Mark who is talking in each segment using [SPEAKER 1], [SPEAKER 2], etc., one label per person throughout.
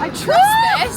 [SPEAKER 1] I trust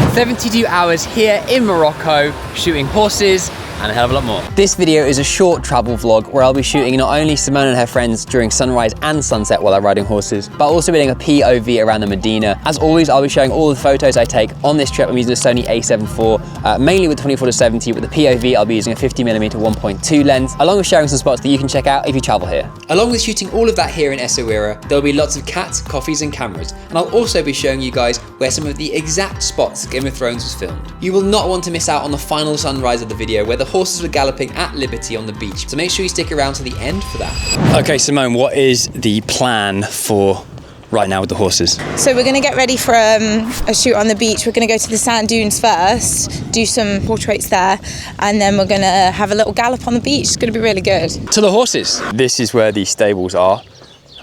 [SPEAKER 1] this.
[SPEAKER 2] 72 hours here in Morocco, shooting horses and a hell of a lot more. This video is a short travel vlog where I'll be shooting not only Simone and her friends during sunrise and sunset while they're riding horses, but also doing a POV around the Medina. As always, I'll be showing all the photos I take on this trip. I'm using a Sony a7 IV, mainly with 24-70, with the POV I'll be using a 50mm 1.2 lens, along with sharing some spots that you can check out if you travel here. Along with shooting all of that here in Essaouira, there'll be lots of cats, coffees and cameras, and I'll also be showing you guys where some of the exact spots Game of Thrones was filmed. You will not want to miss out on the final sunrise of the video where the horses were galloping at liberty on the beach, so make sure you stick around to the end for that. Okay, Simone, what is the plan for right now with the horses?
[SPEAKER 3] So we're going to get ready for a shoot on the beach. We're going to go to the sand dunes first, do some portraits there, and then we're going to have a little gallop on the beach. It's going to be really good.
[SPEAKER 2] To the horses. This is where the stables are.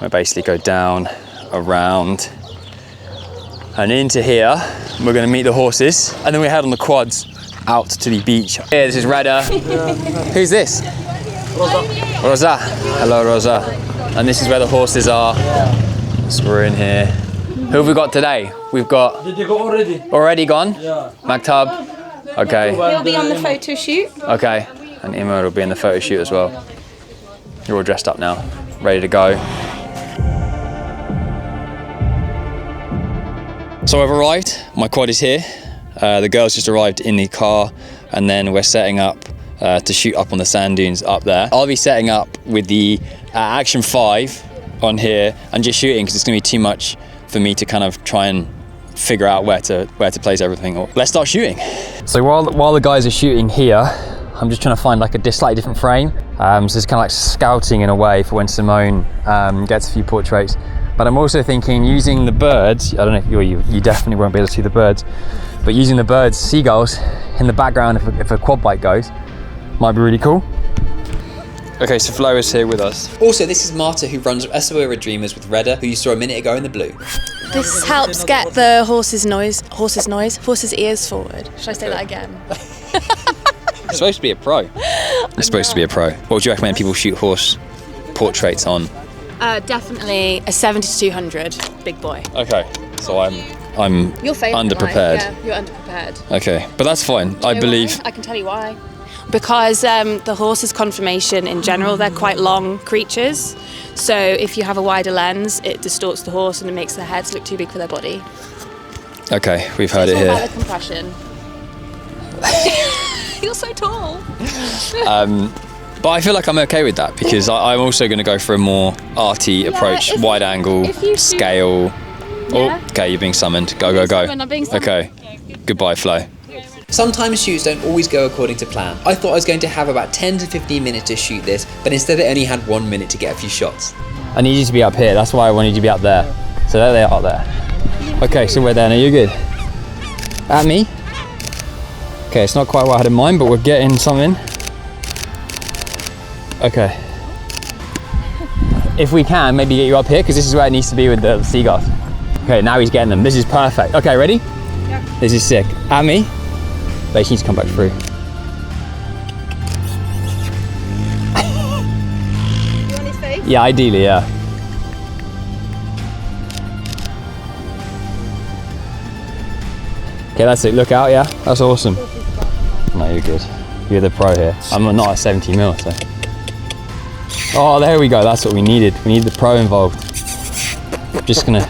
[SPEAKER 2] We basically go down, around, and into here. We're going to meet the horses, and then we head on the quads out to the beach. Here, this is Reda. Who's this? Rosa. Hello, Rosa. And this is where the horses are. So we're in here. Who have we got today? We've got...
[SPEAKER 4] Did they go already?
[SPEAKER 2] Already gone?
[SPEAKER 4] Yeah.
[SPEAKER 2] Maktab? Okay.
[SPEAKER 3] He'll be on the photo shoot.
[SPEAKER 2] Okay. And Imo will be in the photo shoot as well. You're all dressed up now, ready to go. So I've arrived. My quad is here. The girls just arrived in the car, and then we're setting up to shoot up on the sand dunes up there. I'll be setting up with the Action 5 on here and just shooting because it's going to be too much for me to kind of try and figure out where to place everything. Let's start shooting. So while the guys are shooting here, I'm just trying to find like a slightly different frame. So it's kind of like scouting in a way for when Simone gets a few portraits. But I'm also thinking using the birds, I don't know if you definitely won't be able to see the birds, but using the birds, seagulls, in the background if a quad bike goes, might be really cool. Okay, so Flo is here with us. Also, this is Marta, who runs Essaouira Dreamers with Reda, who you saw a minute ago in the blue.
[SPEAKER 1] This helps get the horse's ears forward. Should I say that again?
[SPEAKER 2] It's supposed to be a pro. It's supposed to be a pro. What would you recommend people shoot horse portraits on?
[SPEAKER 1] Definitely a 70-200, big boy.
[SPEAKER 2] Okay, so I'm
[SPEAKER 1] Your favourite
[SPEAKER 2] underprepared.
[SPEAKER 1] Yeah, you're underprepared.
[SPEAKER 2] Okay, but that's fine. I believe.
[SPEAKER 1] I can tell you why. Because the horse's conformation in general, they're quite long creatures. So if you have a wider lens, it distorts the horse and it makes their heads look too big for their body.
[SPEAKER 2] Okay, we've heard it
[SPEAKER 1] It's
[SPEAKER 2] here.
[SPEAKER 1] all about the compression. You're so tall.
[SPEAKER 2] But I feel like I'm okay with that because I'm also going to go for a more arty approach, wide angle, scale.
[SPEAKER 1] Yeah.
[SPEAKER 2] Oh, okay, you're being summoned. Go, go, go.
[SPEAKER 1] I'm being summoned.
[SPEAKER 2] Okay, goodbye, Flo. Sometimes shoots don't always go according to plan. I thought I was going to have about 10 to 15 minutes to shoot this, but instead I only had 1 minute to get a few shots. I need you to be up here, that's why I wanted you to be up there. So there they are there. Okay, so we're there now, you're good. At me. Okay, it's not quite what I had in mind, but we're getting something. Okay. If we can, maybe get you up here, because this is where it needs to be with the seagulls. Okay, now he's getting them. This is perfect. Okay, ready? Yeah. This is sick. At me. They need to come back through.
[SPEAKER 3] You want his face?
[SPEAKER 2] Yeah, ideally, yeah. Okay, that's it. Look out, yeah? That's awesome. No, you're good. You're the pro here. I'm not at 70mm, so. Oh, there we go. That's what we needed. We need the pro involved. Just gonna.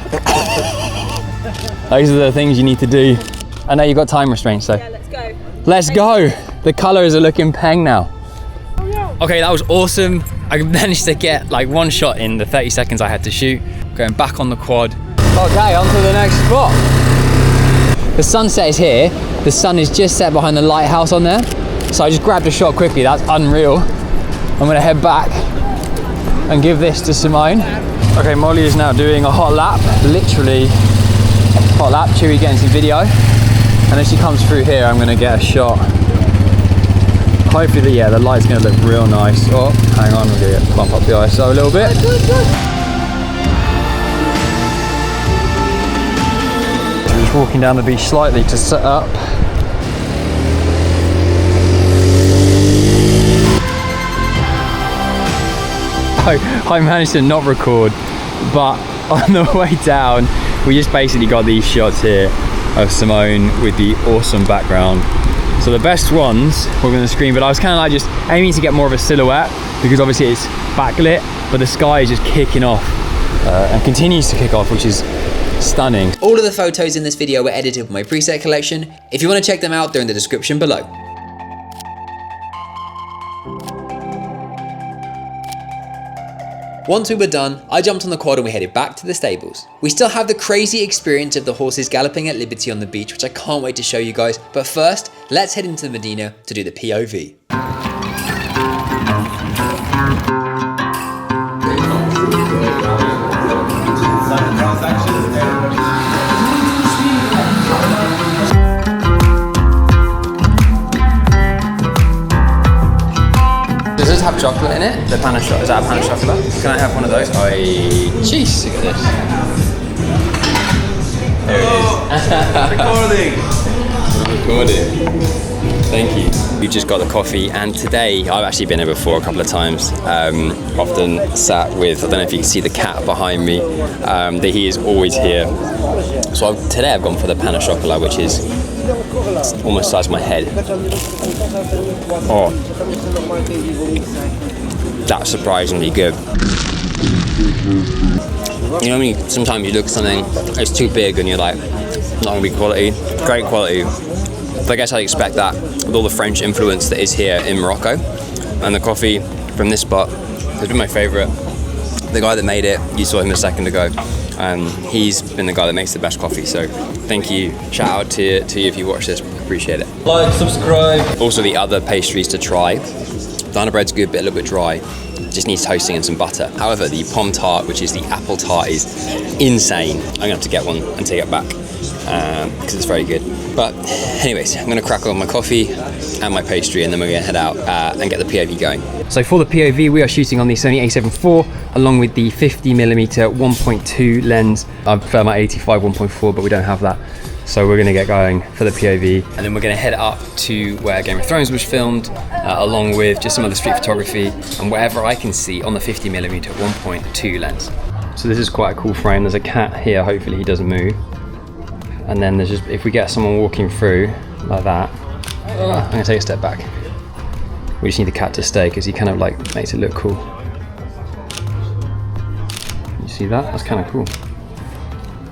[SPEAKER 2] Those are the things you need to do. I know you've got time restraints, so.
[SPEAKER 3] Yeah, let's go.
[SPEAKER 2] Let's go. The colours are looking peng now. Okay, that was awesome. I managed to get like one shot in the 30 seconds I had to shoot. Going back on the quad. Okay, on to the next spot. The sunset is here. The sun is just set behind the lighthouse on there. So I just grabbed a shot quickly. That's unreal. I'm gonna head back and give this to Simone. Okay, Molly is now doing a hot lap. Literally hot lap. Chewy getting some video. And as she comes through here, I'm gonna get a shot. Hopefully, yeah, the light's gonna look real nice. Oh, hang on, we're gonna bump up the ISO a little bit. Just walking down the beach slightly to set up. I managed to not record, but on the way down, we just basically got these shots here of Simone with the awesome background. So the best ones were on the screen, but I was kind of like just aiming to get more of a silhouette because obviously it's backlit, but the sky is just kicking off and continues to kick off, which is stunning.
[SPEAKER 4] All of the photos in this video were edited with my preset collection. If you want to check them out, they're in the description below. Once we were done, I jumped on the quad and we headed back to the stables. We still have the crazy experience of the horses galloping at liberty on the beach, which I can't wait to show you guys. But first, let's head into the Medina to do the POV.
[SPEAKER 2] Does this have chocolate in it? The pan of chocolate. Is that a pan of chocolate? Can I have one of those? Oh, jeez, look at this. There it is. Recording. Thank you. We just got the coffee, and today I've actually been here before a couple of times. Often sat with, I don't know if you can see the cat behind me. He is always here. So today I've gone for the pan of chocolate, which is almost the size of my head. Oh, that's surprisingly good. You know, when sometimes you look at something, it's too big and you're like, not gonna be quality. Great quality. But I guess I expect that with all the French influence that is here in Morocco. And the coffee from this spot has been my favorite. The guy that made it, you saw him a second ago. He's been the guy that makes the best coffee, so thank you. Shout out to you if you watch this, appreciate it.
[SPEAKER 5] Like, subscribe.
[SPEAKER 2] Also the other pastries to try. The honey bread's good, but a little bit dry. Just needs toasting and some butter. However, the pomme tart, which is the apple tart, is insane. I'm gonna have to get one and take it back because it's very good. But anyways, I'm gonna crack on my coffee and my pastry, and then we're gonna head out and get the POV going. So for the POV, we are shooting on the Sony a7 IV along with the 50mm 1.2 lens. I prefer my 85 1.4, but we don't have that. So we're gonna get going for the POV, and then we're gonna head up to where Game of Thrones was filmed, along with just some other street photography and whatever I can see on the 50mm 1.2 lens. So this is quite a cool frame. There's a cat here, hopefully he doesn't move. And then there's just, if we get someone walking through like that, I'm gonna take a step back. We just need the cat to stay because he kind of like makes it look cool. You see that? That's kind of cool.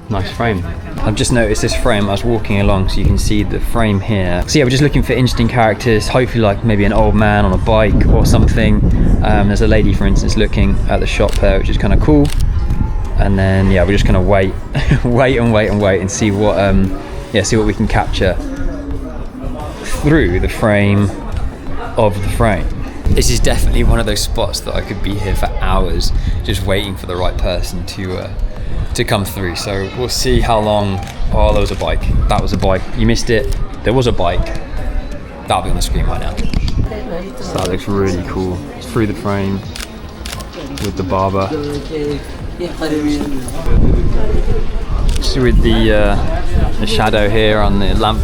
[SPEAKER 2] Nice frame. I've just noticed this frame. I was walking along, so you can see the frame here. So yeah, we're just looking for interesting characters, hopefully like maybe an old man on a bike or something. There's a lady, for instance, looking at the shop there, which is kind of cool. And then yeah, we're just gonna wait, wait and see what see what we can capture through the frame of the frame. This is definitely one of those spots that I could be here for hours, just waiting for the right person to come through. So we'll see how long. Oh, there was a bike. That was a bike. You missed it. There was a bike. That'll be on the screen right now. So that looks really cool. It's through the frame with the barber. So with the shadow here on the lamp.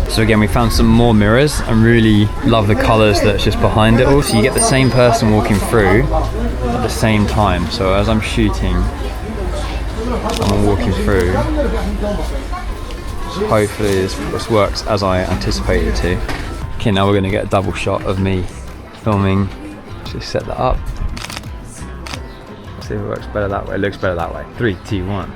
[SPEAKER 2] So again, we found some more mirrors and really love the colours that's just behind it all. So you get the same person walking through at the same time. So as I'm shooting, I'm walking through. Hopefully this works as I anticipated it to. Okay, now we're going to get a double shot of me filming. Just set that up. See if it works better that way. It looks better that way. 3, 2, 1.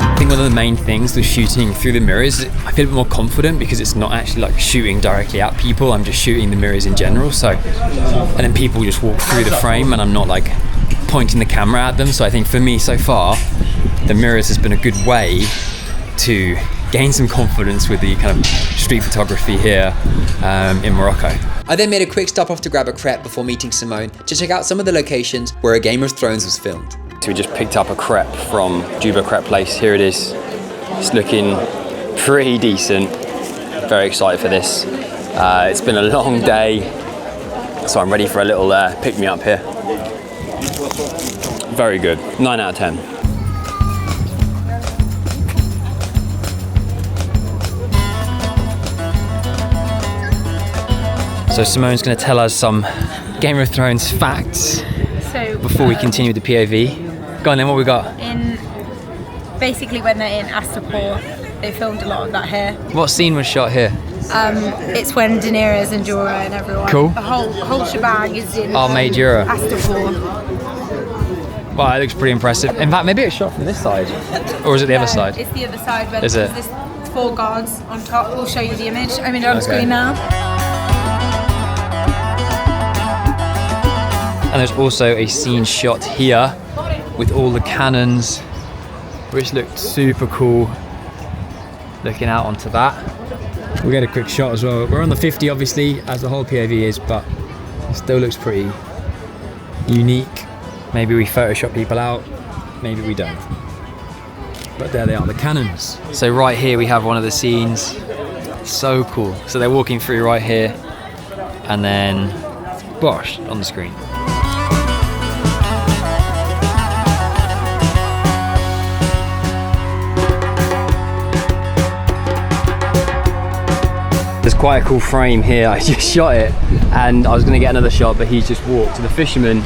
[SPEAKER 2] I think one of the main things with shooting through the mirrors, I feel a bit more confident because it's not actually like shooting directly at people. I'm just shooting the mirrors in general. So, and then people just walk through the frame and I'm not like pointing the camera at them. So I think for me so far, the mirrors has been a good way to gain some confidence with the kind of street photography here in Morocco.
[SPEAKER 4] I then made a quick stop off to grab a crepe before meeting Simone to check out some of the locations where a Game of Thrones was filmed.
[SPEAKER 2] So we just picked up a crepe from Juba Crepe Place. Here it is. It's looking pretty decent. Very excited for this. It's been a long day, so I'm ready for a little pick me up here. Very good. 9 out of 10. So Simone's going to tell us some Game of Thrones facts.
[SPEAKER 3] So
[SPEAKER 4] before we continue with the POV. Go on then, what we got?
[SPEAKER 3] Basically when they're in Astapor, they filmed a lot of that here.
[SPEAKER 4] What scene was shot here?
[SPEAKER 3] It's when Daenerys and Jorah and everyone.
[SPEAKER 4] Cool.
[SPEAKER 3] The whole shebang is in
[SPEAKER 4] Majura.
[SPEAKER 3] Astapor.
[SPEAKER 4] Wow, it looks pretty impressive. In fact, maybe it's shot from this side. Or is it the other side?
[SPEAKER 3] It's the other side, but
[SPEAKER 4] is it?
[SPEAKER 3] There's 4 guards on top. We'll show you the image. I mean, on screen now.
[SPEAKER 4] And there's also a scene shot here with all the cannons, which looked super cool. Looking out onto that. We'll get a quick shot as well. We're on the 50 obviously, as the whole POV is, but it still looks pretty unique. Maybe we Photoshop people out, maybe we don't. But there they are, the cannons. So right here we have one of the scenes. So cool. So they're walking through right here, and then bosh, on the screen. There's quite a cool frame here. I just shot it and I was going to get another shot, but he's just walked. So the fisherman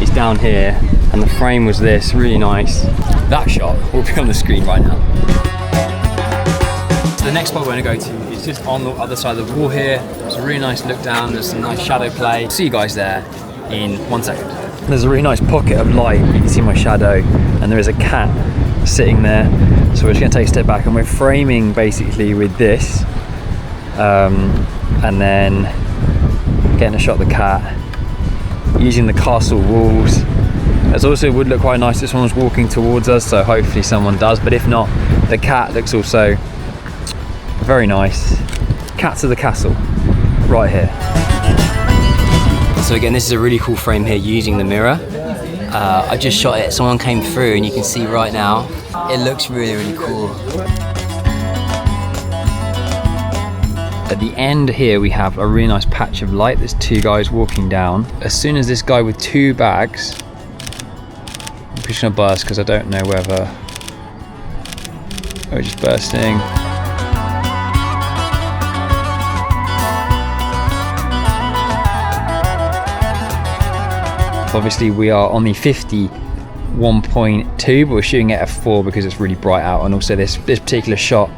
[SPEAKER 4] is down here and the frame was this, really nice. That shot will be on the screen right now. So the next spot we're going to go to is just on the other side of the wall here. It's a really nice look down, there's some nice shadow play. See you guys there in 1 second. There's a really nice pocket of light, you can see my shadow, and there is a cat sitting there. So we're just going to take a step back and we're framing basically with this. And then getting a shot of the cat, using the castle walls. It also would look quite nice if someone's walking towards us, so hopefully someone does, but if not, the cat looks also very nice. Cats of the castle, right here. So again, this is a really cool frame here using the mirror. I just shot it, someone came through and you can see right now, it looks really, really cool. At the end here we have a really nice patch of light. There's 2 guys walking down. As soon as this guy with 2 bags, I'm just gonna burst because I don't know whether we're just bursting. Obviously we are on the 51.2, but we're shooting at f4 because it's really bright out, and also this particular shot,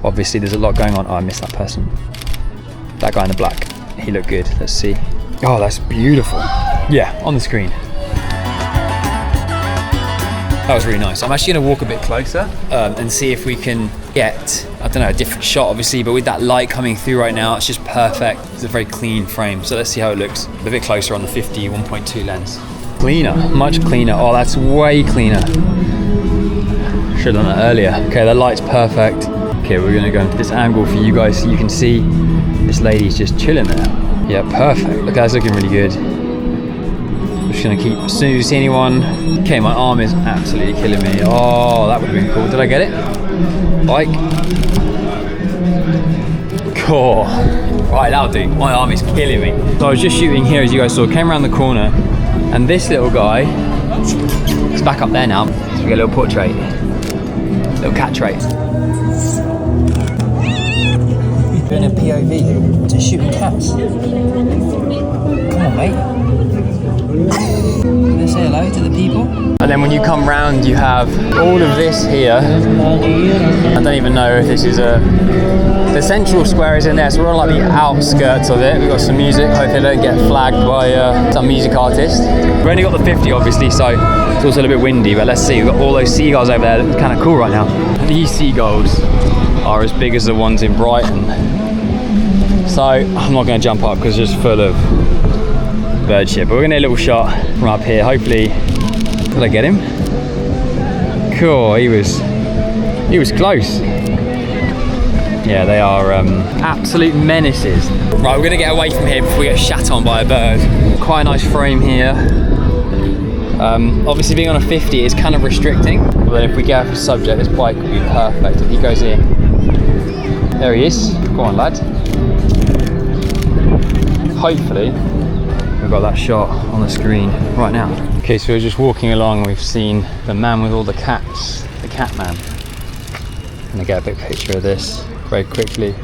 [SPEAKER 4] obviously there's a lot going on. Oh, I missed that person. That guy in the black. He looked good. Let's see. Oh, that's beautiful. Yeah, on the screen. That was really nice. I'm actually going to walk a bit closer and see if we can get, I don't know, a different shot obviously, but with that light coming through right now, it's just perfect. It's a very clean frame. So let's see how it looks. A bit closer on the 51.2 lens. Cleaner, much cleaner. Oh, that's way cleaner. Should have done that earlier. Okay, the light's perfect. Okay, we're gonna go into this angle for you guys so you can see this lady's just chilling there. Yeah, perfect. Look, that's looking really good. I'm just gonna keep, as soon as you see anyone. Okay, my arm is absolutely killing me. Oh, that would have been cool. Did I get it? Bike. Cool. Right, that'll do. My arm is killing me. So I was just shooting here, as you guys saw, came around the corner, and this little guy is back up there now. So we get a little portrait, little cat trait. Doing a POV to shooting cats. Come on, mate. Let's say hello to the people. And then when you come round, you have all of this here. I don't even know if this is the central square is in there, so we're on like the outskirts of it. We've got some music. Hopefully they don't get flagged by some music artist. We've only got the 50 obviously, so it's also a little bit windy, but let's see. We've got all those seagulls over there. It's kind of cool right now. These seagulls are as big as the ones in Brighton. So I'm not going to jump up because it's just full of bird shit, but we're going to get a little shot from up here. Hopefully, did I get him? Cool, he was close. Yeah, they are absolute menaces. Right, we're going to get away from here before we get shat on by a bird. Quite a nice frame here. Obviously being on a 50 is kind of restricting, but if we go for subject, this bike would be perfect. If he goes in, there he is. Go on, lad. Hopefully we've got that shot on the screen right now. Okay, so we're just walking along and we've seen the man with all the cats, the cat man. I'm gonna get a big picture of this very quickly.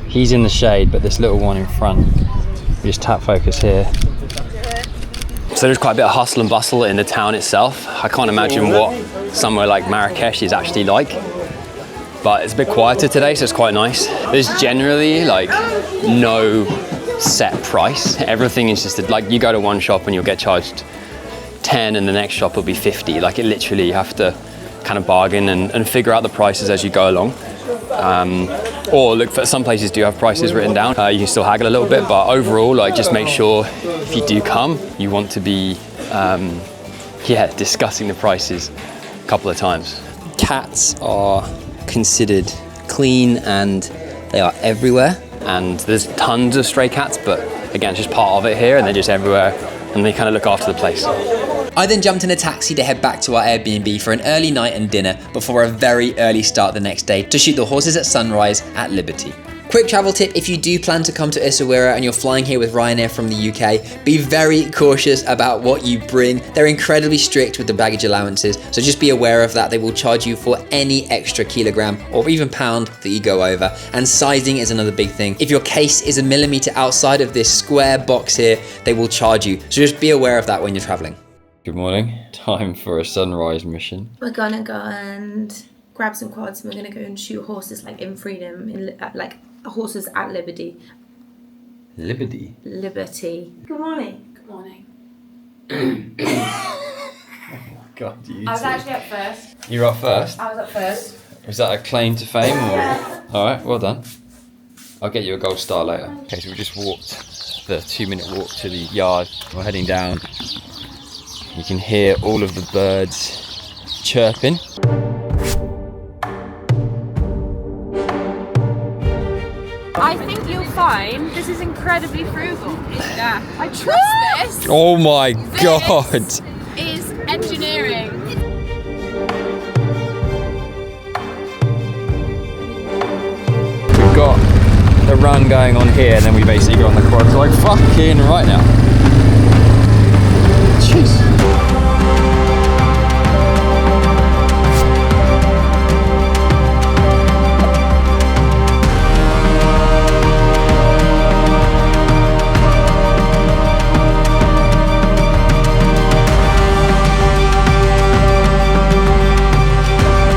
[SPEAKER 4] He's in the shade, but this little one in front, we just tap focus here. So there's quite a bit of hustle and bustle in the town itself. I can't imagine what somewhere like Marrakesh is actually like. But it's a bit quieter today, so it's quite nice. There's generally like no set price. Everything is just like you go to one shop and you'll get charged 10 and the next shop will be 50. Like it literally, you have to kind of bargain and figure out the prices as you go along. Or look for some places do have prices written down. You can still haggle a little bit, but overall, like just make sure if you do come, you want to be, discussing the prices a couple of times.
[SPEAKER 5] Cats are considered clean and they are everywhere.
[SPEAKER 4] And there's tons of stray cats, but again, it's just part of it here and they're just everywhere and they kind of look after the place.
[SPEAKER 5] I then jumped in a taxi to head back to our Airbnb for an early night and dinner before a very early start the next day to shoot the horses at sunrise at Liberty. Quick travel tip, if you do plan to come to Essaouira and you're flying here with Ryanair from the UK, be very cautious about what you bring. They're incredibly strict with the baggage allowances, so just be aware of that. They will charge you for any extra kilogram or even pound that you go over. And sizing is another big thing. If your case is a millimeter outside of this square box here, they will charge you. So just be aware of that when you're traveling.
[SPEAKER 2] Good morning. Time for a sunrise mission.
[SPEAKER 3] We're gonna go and grab some quads and we're gonna go and shoot horses like in freedom, like horses at Liberty.
[SPEAKER 2] Liberty?
[SPEAKER 3] Liberty. Good morning.
[SPEAKER 1] Good morning.
[SPEAKER 2] God, you
[SPEAKER 1] I was actually up first.
[SPEAKER 2] You're up first?
[SPEAKER 1] I was up first.
[SPEAKER 2] Was that a claim to fame or? Alright, well done. I'll get you a gold star later. Okay, so we just walked the 2-minute walk to the yard. We're heading down. You can hear all of the birds chirping.
[SPEAKER 1] I think you'll find this is incredibly frugal. Yeah. I trust this.
[SPEAKER 2] Oh my God!
[SPEAKER 1] Is engineering.
[SPEAKER 2] We've got the run going on here and then we basically go on the quads like fucking right now. Jeez.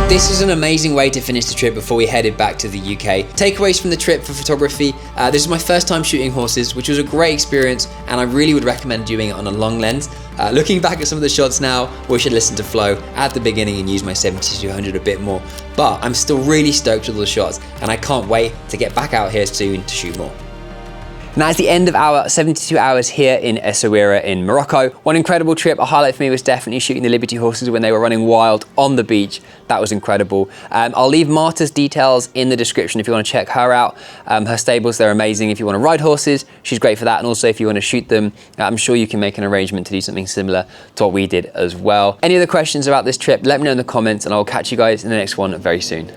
[SPEAKER 5] This is an amazing way to finish the trip before we headed back to the UK. Takeaways from the trip for photography. This is my first time shooting horses, which was a great experience, and I really would recommend doing it on a long lens. Looking back at some of the shots now, wish I'd listened to Flo at the beginning and used my 70-200 a bit more. But I'm still really stoked with all the shots, and I can't wait to get back out here soon to shoot more. Now it's the end of our 72 hours here in Essaouira in Morocco. One incredible trip. A highlight for me was definitely shooting the Liberty horses when they were running wild on the beach. That was incredible. I'll leave Marta's details in the description if you want to check her out. Her stables, they're amazing. If you want to ride horses, she's great for that. And also if you want to shoot them, I'm sure you can make an arrangement to do something similar to what we did as well. Any other questions about this trip, let me know in the comments and I'll catch you guys in the next one very soon.